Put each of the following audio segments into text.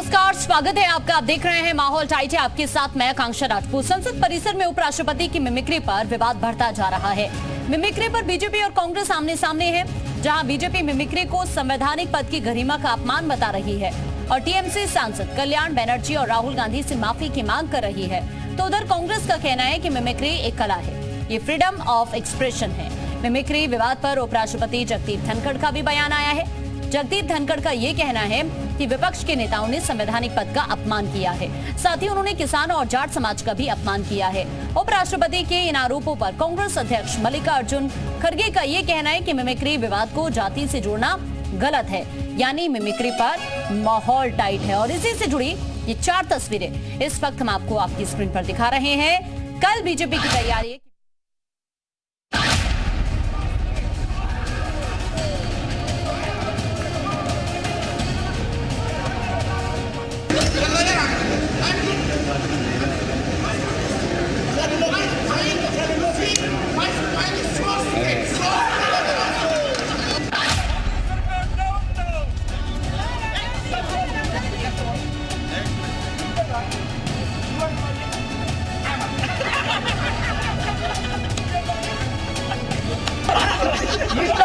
नमस्कार, स्वागत है आपका। आप देख रहे हैं माहौल टाइट है, आपके साथ मैं आकांक्षा राजपूत। संसद परिसर में उपराष्ट्रपति की मिमिक्री पर विवाद बढ़ता जा रहा है। मिमिक्री पर बीजेपी और कांग्रेस आमने सामने है, जहां बीजेपी मिमिक्री को संवैधानिक पद की गरिमा का अपमान बता रही है और टीएमसी सांसद कल्याण बनर्जी और राहुल गांधी से माफी की मांग कर रही है। तो उधर कांग्रेस का कहना है कि मिमिक्री एक कला है, ये फ्रीडम ऑफ एक्सप्रेशन है। मिमिक्री विवाद पर उपराष्ट्रपति जगदीप धनखड़ का भी बयान आया है। जगदीप धनखड़ का ये कहना है कि विपक्ष के नेताओं ने संवैधानिक पद का अपमान किया है, साथ ही उन्होंने किसान और जाट समाज का भी अपमान किया है। उपराष्ट्रपति के इन आरोपों पर कांग्रेस अध्यक्ष मल्लिकार्जुन खड़गे का ये कहना है कि मिमिक्री विवाद को जाति से जोड़ना गलत है, यानी मिमिक्री पर माहौल टाइट है। और इसी से जुड़ी ये 4 तस्वीरें इस वक्त हम आपको आपकी स्क्रीन पर दिखा रहे हैं। कल बीजेपी की तैयारी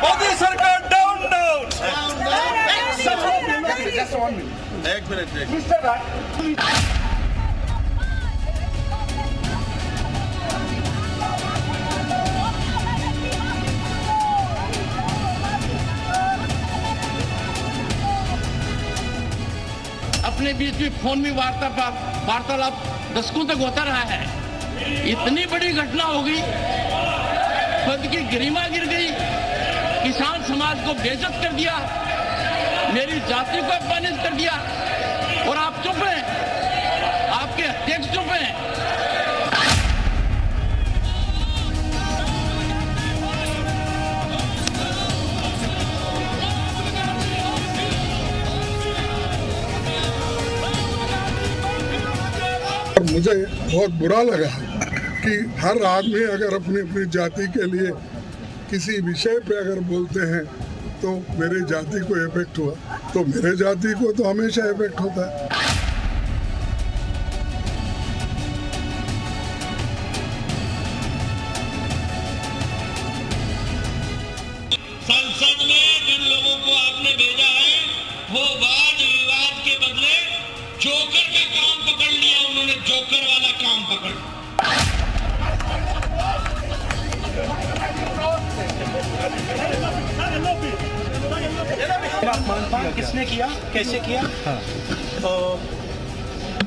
मोदी सरकार डाउन डाउन। एक मिनट अपने बीच में फोन में वार्तालाप दशकों तक होता रहा है। इतनी बड़ी घटना हो गई, पद की गरिमा गिर गई, किसान समाज को बेइज्जत कर दिया, मेरी जाति को अपमानित कर दिया और आप चुप हैं, आपके अध्यक्ष चुप हैं। मुझे बहुत बुरा लगा कि हर आदमी अगर अपनी अपनी जाति के लिए किसी विषय पे अगर बोलते हैं तो मेरे जाति को इफेक्ट हुआ, तो मेरे जाति को तो हमेशा इफेक्ट होता है। संसद में जिन लोगों को आपने भेजा है वो वाद विवाद के बदले जोकर का काम पकड़ लिया, उन्होंने जोकर वाला काम पकड़ लिया। अपमान किसने किया, कैसे किया?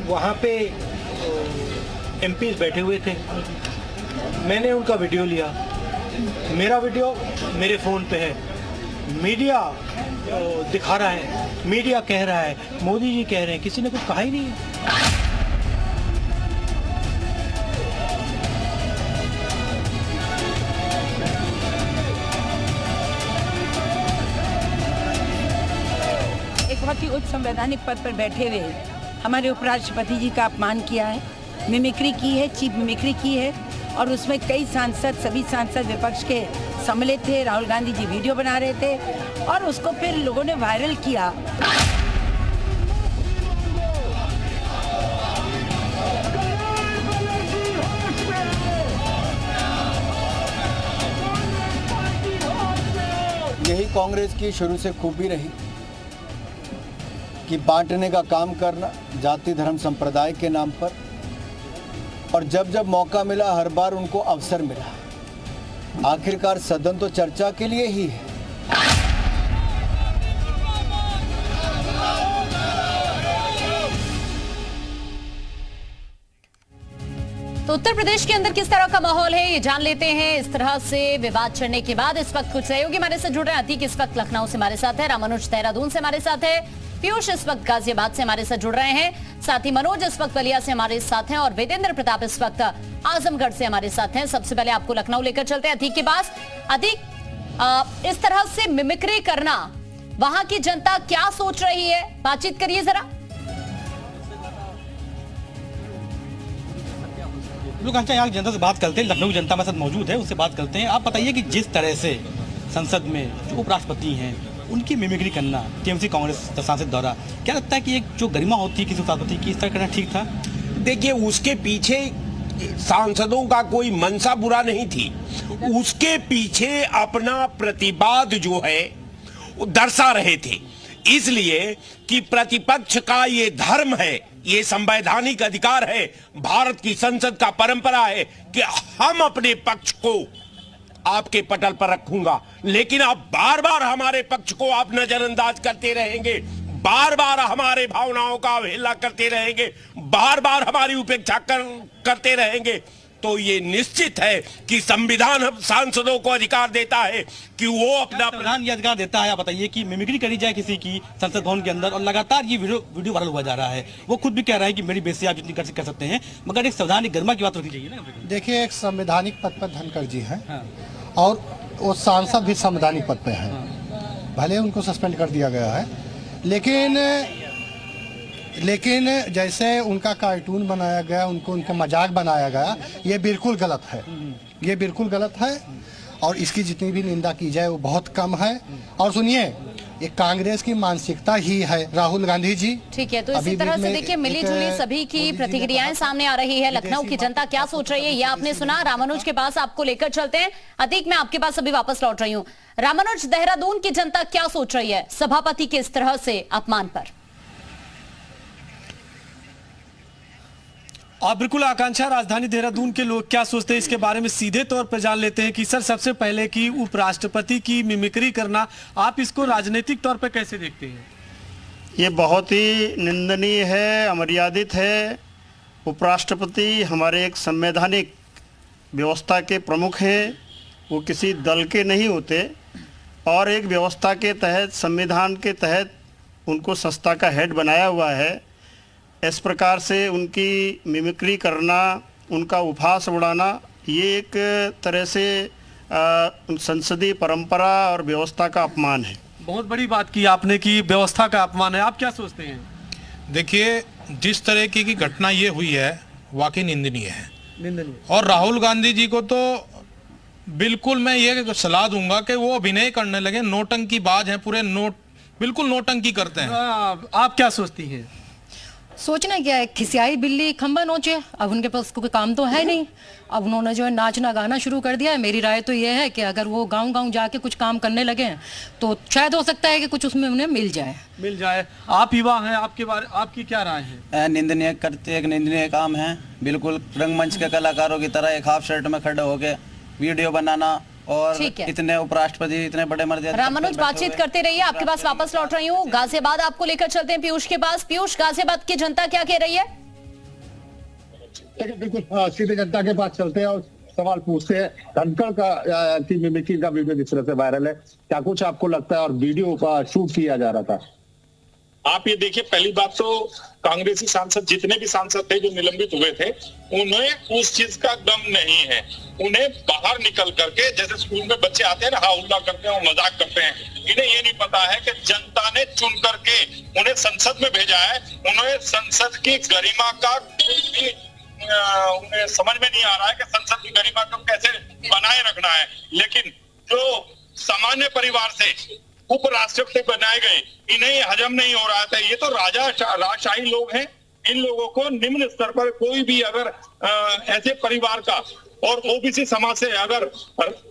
वहाँ पे एमपीज बैठे हुए थे, मैंने उनका वीडियो लिया, मेरा वीडियो मेरे फ़ोन पे है, मीडिया दिखा रहा है, मीडिया कह रहा है, मोदी जी कह रहे हैं, किसी ने कुछ कहा ही नहीं है। एक बहुत ही उच्च संवैधानिक पद पर बैठे हुए हमारे उपराष्ट्रपति जी का अपमान किया है, मिमिक्री की है, चीप मिमिक्री की है और उसमें कई सांसद, सभी सांसद विपक्ष के सम्मिलित थे। राहुल गांधी जी वीडियो बना रहे थे और उसको फिर लोगों ने वायरल किया। यही कांग्रेस की शुरू से खूबी रही कि बांटने का काम करना जाति धर्म संप्रदाय के नाम पर, और जब जब मौका मिला हर बार उनको अवसर मिला। आखिरकार सदन तो चर्चा के लिए ही है। तो उत्तर प्रदेश के अंदर किस तरह का माहौल है ये जान लेते हैं। इस तरह से विवाद छिड़ने के बाद इस वक्त कुछ सहयोगी हमारे साथ जुड़ रहे हैं। अतीक इस वक्त लखनऊ से हमारे साथ है, रामानुज देहरादून से हमारे साथ है, पीयूष इस वक्त गाजियाबाद से हमारे साथ जुड़ रहे हैं, साथ ही मनोज इस वक्त बलिया से हमारे साथ हैं और वेदेंद्र प्रताप इस वक्त आजमगढ़ से हमारे साथ हैं। सबसे पहले आपको लखनऊ लेकर चलते हैं अतीक के पास। अतीक, इस तरह से मिमिक्री करना वहां की जनता क्या सोच रही है, बातचीत करिए जरा। यहाँ जनता से बात करते हैं, लखनऊ की जनता हमारे साथ मौजूद है, उससे बात करते हैं। आप बताइए कि जिस तरह से संसद में जो उपराष्ट्रपति हैं उनकी मिमिक्री करना टीएमसी कांग्रेस सांसद द्वारा, क्या लगता है कि एक जो गरिमा होती है किसी उपसभापति की, इस तरह करना ठीक था? देखिए, उसके पीछे सांसदों का कोई मंशा बुरा नहीं थी, उसके पीछे अपना प्रतिवाद जो है दर्शा रहे थे, इसलिए कि प्रतिपक्ष का ये धर्म है, ये संवैधानिक अधिकार है, भारत की संसद का परंपरा है कि हम अपने पक्ष को आपके पटल पर रखूंगा, लेकिन आप बार बार हमारे पक्ष को आप नजरअंदाज करते रहेंगे, बार बार हमारे भावनाओं का अवहेलना करते रहेंगे, बार बार हमारी उपेक्षा करते रहेंगे, तो ये निश्चित है कि संविधान सांसदों को अधिकार देता है कि वो अपना प्रधान ये अधिकार देता है। आप बताइए कि मिमिक्री करी जाए किसी की संसद भवन के अंदर, और लगातार ये वीडियो वायरल हुआ जा रहा है। वो खुद भी कह रहा है कि मेरी बेइज्जती आप जितनी कर सकते हैं, मगर एक संवैधानिक गरिमा की बात होनी चाहिए ना। देखिए, एक संवैधानिक पद पर धनखड़ जी हैं और वो सांसद भी संवैधानिक पद पे हैं, भले उनको सस्पेंड कर दिया गया है, लेकिन जैसे उनका कार्टून बनाया गया, उनका मजाक बनाया गया, ये बिल्कुल गलत है, ये बिल्कुल गलत है, और इसकी जितनी भी निंदा की जाए वो बहुत कम है। और सुनिए, ये कांग्रेस की मानसिकता ही है, राहुल गांधी जी। ठीक है, तो इसी तरह से देखिए मिली जुली सभी की प्रतिक्रियाएं सामने आ रही है। लखनऊ की जनता क्या सोच रही है ये आपने सुना। रामानुज के पास आपको लेकर चलते हैं। अतीक, मैं आपके पास अभी वापस लौट रही हूँ। रामानुज, देहरादून की जनता क्या सोच रही है सभापति के इस तरह से अपमान पर? आप बिल्कुल आकांक्षा, राजधानी देहरादून के लोग क्या सोचते हैं इसके बारे में सीधे तौर पर जान लेते हैं कि सर, सबसे पहले कि उपराष्ट्रपति की मिमिक्री करना, आप इसको राजनीतिक तौर पर कैसे देखते हैं? ये बहुत ही निंदनीय है, अमर्यादित है। उपराष्ट्रपति हमारे एक संवैधानिक व्यवस्था के प्रमुख हैं, वो किसी दल के नहीं होते, और एक व्यवस्था के तहत, संविधान के तहत उनको संस्था का हेड बनाया हुआ है। इस प्रकार से उनकी मिमिक्री करना, उनका उपहास उड़ाना, ये एक तरह से संसदीय परंपरा और व्यवस्था का अपमान है। बहुत बड़ी बात की आपने कि व्यवस्था का अपमान है। आप क्या सोचते हैं? देखिए, जिस तरह की घटना ये हुई है वाकई निंदनीय है, और राहुल गांधी जी को तो बिल्कुल मैं ये सलाह दूंगा कि वो अभिनय करने लगे, नौटंकी बाज हैं, पूरे बिल्कुल नौटंकी करते हैं। आप क्या सोचती हैं? सोचना क्या है, खिसियाई बिल्ली खंबा नोचे। अब उनके पास कोई काम तो है नहीं, अब उन्होंने जो है नाचना गाना शुरू कर दिया है। मेरी राय तो ये है कि अगर वो गांव-गांव जाके कुछ काम करने लगे तो शायद हो सकता है कि कुछ उसमें उन्हें मिल जाए। आप युवा हैं, आपकी क्या राय है? निंदनीय करते एक निंदनीय काम है, बिल्कुल रंगमंच के कलाकारों की तरह एक हाफ शर्ट में खड़े होके वीडियो बनाना, और इतने उपराष्ट्रपति इतने बड़े मर्यादा। रामानुज, बातचीत करते रहिए, आपके पास वापस लौट रही हूँ। गाजियाबाद आपको लेकर चलते हैं पीयूष के पास। पीयूष, गाजियाबाद की जनता क्या कह रही है? बिल्कुल सीधे जनता के पास चलते हैं और सवाल पूछते हैं। धनखड़ की मिमिक्री का वीडियो जिस तरह से वायरल है, क्या कुछ आपको लगता है, और वीडियो का शूट किया जा रहा था? आप ये देखिए, पहली बात तो कांग्रेसी सांसद, जितने भी सांसद थे जो निलंबित हुए थे, उन्हें उस चीज का गम नहीं है। उन्हें बाहर निकल करके, जैसे स्कूल में बच्चे आते हैं ना, हाउल्ला करते हैं और मजाक करते हैं, इन्हें ये नहीं पता है कि जनता ने चुन करके उन्हें संसद में भेजा है। उन्हें संसद की गरिमा का उन्हें समझ में नहीं आ रहा है कि संसद की गरिमा को कैसे बनाए रखना है। लेकिन जो सामान्य परिवार से उपराष्ट्रपति बनाए गए, इन्हें हजम नहीं हो रहा था। ये तो राजशाही लोग हैं। इन लोगों को निम्न स्तर पर कोई भी अगर ऐसे परिवार का और ओबीसी समाज से अगर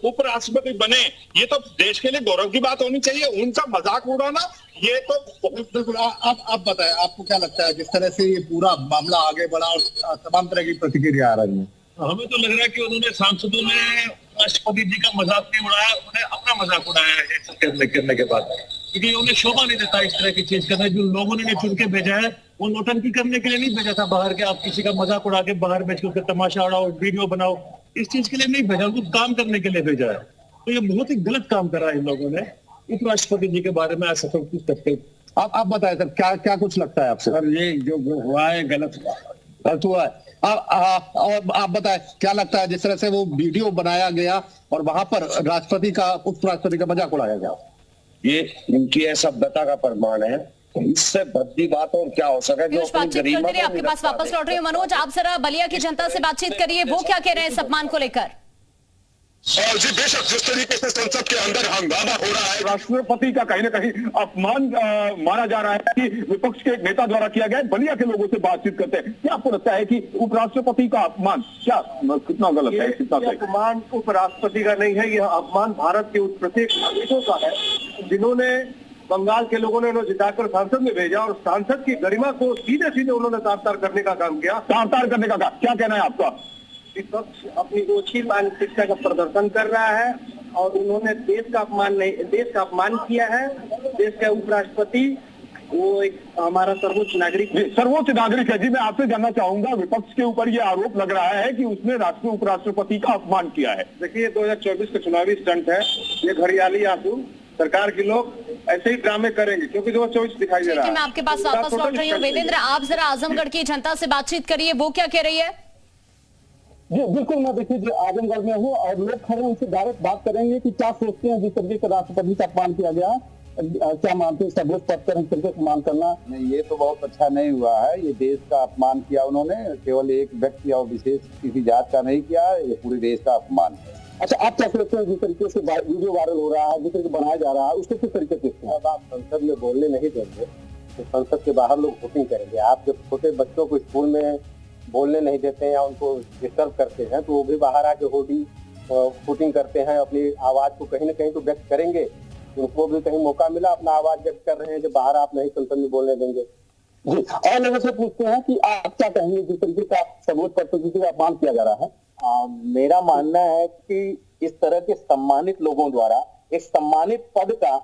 उपराष्ट्रपति बने, ये तो देश के लिए गौरव की बात होनी चाहिए। उनका मजाक उड़ाना ये तो बिल्कुल। आप बताएं, आपको क्या लगता है जिस तरह से ये पूरा मामला आगे बढ़ा और तमाम तरह की प्रतिक्रिया आ रही है? हमें तो लग रहा है कि उन्होंने सांसदों ने राष्ट्रपति जी का मजाक नहीं उड़ाया, उन्हें अपना मजाक उड़ाया है करने के बाद, क्योंकि उन्हें शोभा नहीं देता इस तरह की चीज करना। जो लोगों ने चुन के भेजा है, वो नौटंकी करने के लिए नहीं भेजा था बाहर के। आप किसी का मजाक उड़ा के बाहर भेज के तमाशा उड़ाओ, वीडियो बनाओ, इस चीज के लिए नहीं भेजा, उनको काम करने के लिए भेजा है। तो ये बहुत ही गलत काम करा है इन लोगों ने। उपराष्ट्रपति जी के बारे में ऐसा सब कुछ करते। आप बताएं सर, क्या कुछ लगता है आपसे? सर, ये जो हुआ है गलत हुआ है। और आप बताएं, क्या लगता है जिस तरह से वो वीडियो बनाया गया और वहां पर उपराष्ट्रपति का मजाक उड़ाया गया? ये इनकी असभ्यता का प्रमाण है। इससे बड़ी बात और क्या हो सके? जो आपके पास वापस लौट रही हूँ। मनोज, आप जरा बलिया की जनता से बातचीत करिए, वो क्या कह रहे हैं इस अपमान को लेकर? और जी बेशक जिस तरीके से संसद के अंदर हंगामा हो रहा है, राष्ट्रपति का कहीं न कहीं अपमान माना जा रहा है कि विपक्ष के एक नेता द्वारा किया गया है। बलिया के लोगों से बातचीत करते हैं, क्या आपको लगता है कि उपराष्ट्रपति का अपमान क्या कितना गलत है? कितना अपमान उपराष्ट्रपति का नहीं है, यह अपमान भारत के उस प्रत्येक नागरिकों का है जिन्होंने बंगाल के लोगों ने उन्हें जिताकर संसद में भेजा और सांसद की गरिमा को सीधे सीधे उन्होंने तार-तार करने का काम किया। तार-तार करने का काम, क्या कहना है आपका? विपक्ष अपनी ओछी मानसिकता का प्रदर्शन कर रहा है और उन्होंने देश का अपमान किया है। देश का उपराष्ट्रपति वो एक हमारा सर्वोच्च नागरिक है। जी मैं आपसे जानना चाहूंगा, विपक्ष के ऊपर ये आरोप लग रहा है कि उसने राष्ट्रीय उपराष्ट्रपति का अपमान किया है। देखिए 2024 का चुनावी स्टंट है, ये घड़ियाली आंसू सरकार के लोग ऐसे ही ड्रामे करेंगे क्योंकि 2024 दिखाई दे रहा है। मैं आपके पास वापस लौट रही हूँ। वेदेंद्र, आप जरा आजमगढ़ की जनता से बातचीत करिए, वो क्या कह रही है? जी बिल्कुल, मैं देखिए जो आजमगढ़ में हूँ और लोग खड़े उनसे डायरेक्ट बात करेंगे कि क्या सोचते हैं जिस तरीके से राष्ट्रपति का अपमान किया गया, क्या मानते हैं सर्वोच्च पद पर इस तरीके से अपमान करना? नहीं, ये तो बहुत अच्छा नहीं हुआ है। ये देश का अपमान किया उन्होंने, केवल एक व्यक्ति और विशेष किसी जात का नहीं किया, ये पूरे देश का अपमान है। अच्छा, आप क्या सोचते हैं जिस तरीके से वीडियो वायरल हो रहा है, जिस तरीके बनाया जा रहा है, उसको किस तरीके से? अब आप संसद में बोलने नहीं देंगे तो संसद के बाहर लोग वोटिंग करेंगे। आप जब छोटे बच्चों को स्कूल में बोलने नहीं देते हैं या उनको डिस्टर्ब करते हैं तो वो भी बाहर आके वोटिंग करते हैं, अपनी आवाज को कहीं ना कहीं तो व्यक्त करेंगे। उनको भी कहीं मौका मिला, अपना आवाज व्यक्त कर रहे हैं, जब बाहर आप नहीं संसद में बोलने देंगे। और लोगों से पूछते हैं कि आप क्या कहेंगे जिस तरीके का सर्वोच्च पद पर अपमान किया जा रहा है? मेरा मानना है कि इस तरह के सम्मानित लोगों द्वारा एक सम्मानित पद का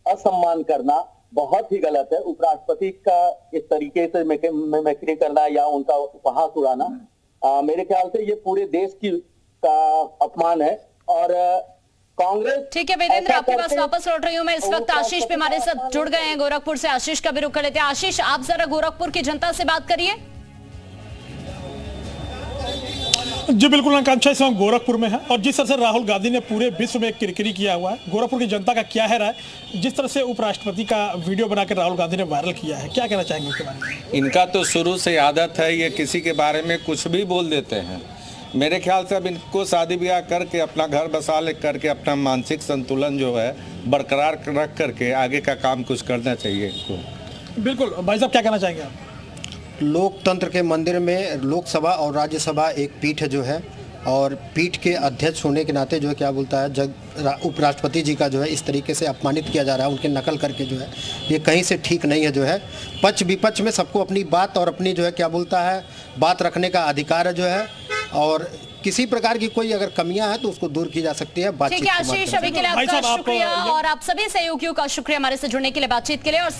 असम्मान करना बहुत ही गलत है। उपराष्ट्रपति का इस तरीके से मिमिक्री करना या उनका उपहास उड़ाना मेरे ख्याल से ये पूरे देश का अपमान है। और कांग्रेस, ठीक है वेदेंद्र, आपके पास वापस लौट रही हूँ मैं। इस वक्त आशीष भी हमारे साथ जुड़ गए हैं गोरखपुर से। आशीष का भी रुख कर लेते हैं। आशीष, आप जरा गोरखपुर की जनता से बात करिए। जी बिल्कुल आकांक्षा, इस वक्त गोरखपुर में है और जिस तरह से राहुल गांधी ने पूरे विश्व में किरकिरी किया हुआ है, गोरखपुर की जनता का क्या है राय? जिस तरह से उपराष्ट्रपति का वीडियो बनाकर राहुल गांधी ने वायरल किया है, क्या कहना चाहेंगे उसके बारे में? इनका तो शुरू से आदत है, ये किसी के बारे में कुछ भी बोल देते हैं। मेरे ख्याल से अब इनको शादी ब्याह करके अपना घर बसा ले करके अपना मानसिक संतुलन जो है बरकरार रख करके आगे का काम कुछ करना चाहिए इनको। बिल्कुल भाई साहब, क्या कहना चाहेंगे आप? लोकतंत्र के मंदिर में लोकसभा और राज्यसभा एक पीठ जो है और पीठ के अध्यक्ष होने के नाते जो है क्या बोलता है, जब उपराष्ट्रपति जी का जो है इस तरीके से अपमानित किया जा रहा है, उनके नकल करके जो है, ये कहीं से ठीक नहीं है। जो है पक्ष विपक्ष में सबको अपनी बात और अपनी जो है क्या बोलता है बात रखने का अधिकार है जो है, और किसी प्रकार की कोई अगर कमियां हैं तो उसको दूर की जा सकती है बातचीत। ठीक है आशीष, अभी के लिए आपका शुक्रिया और आप सभी सहयोगियों का शुक्रिया हमारे से जुड़ने के लिए, बातचीत के लिए। और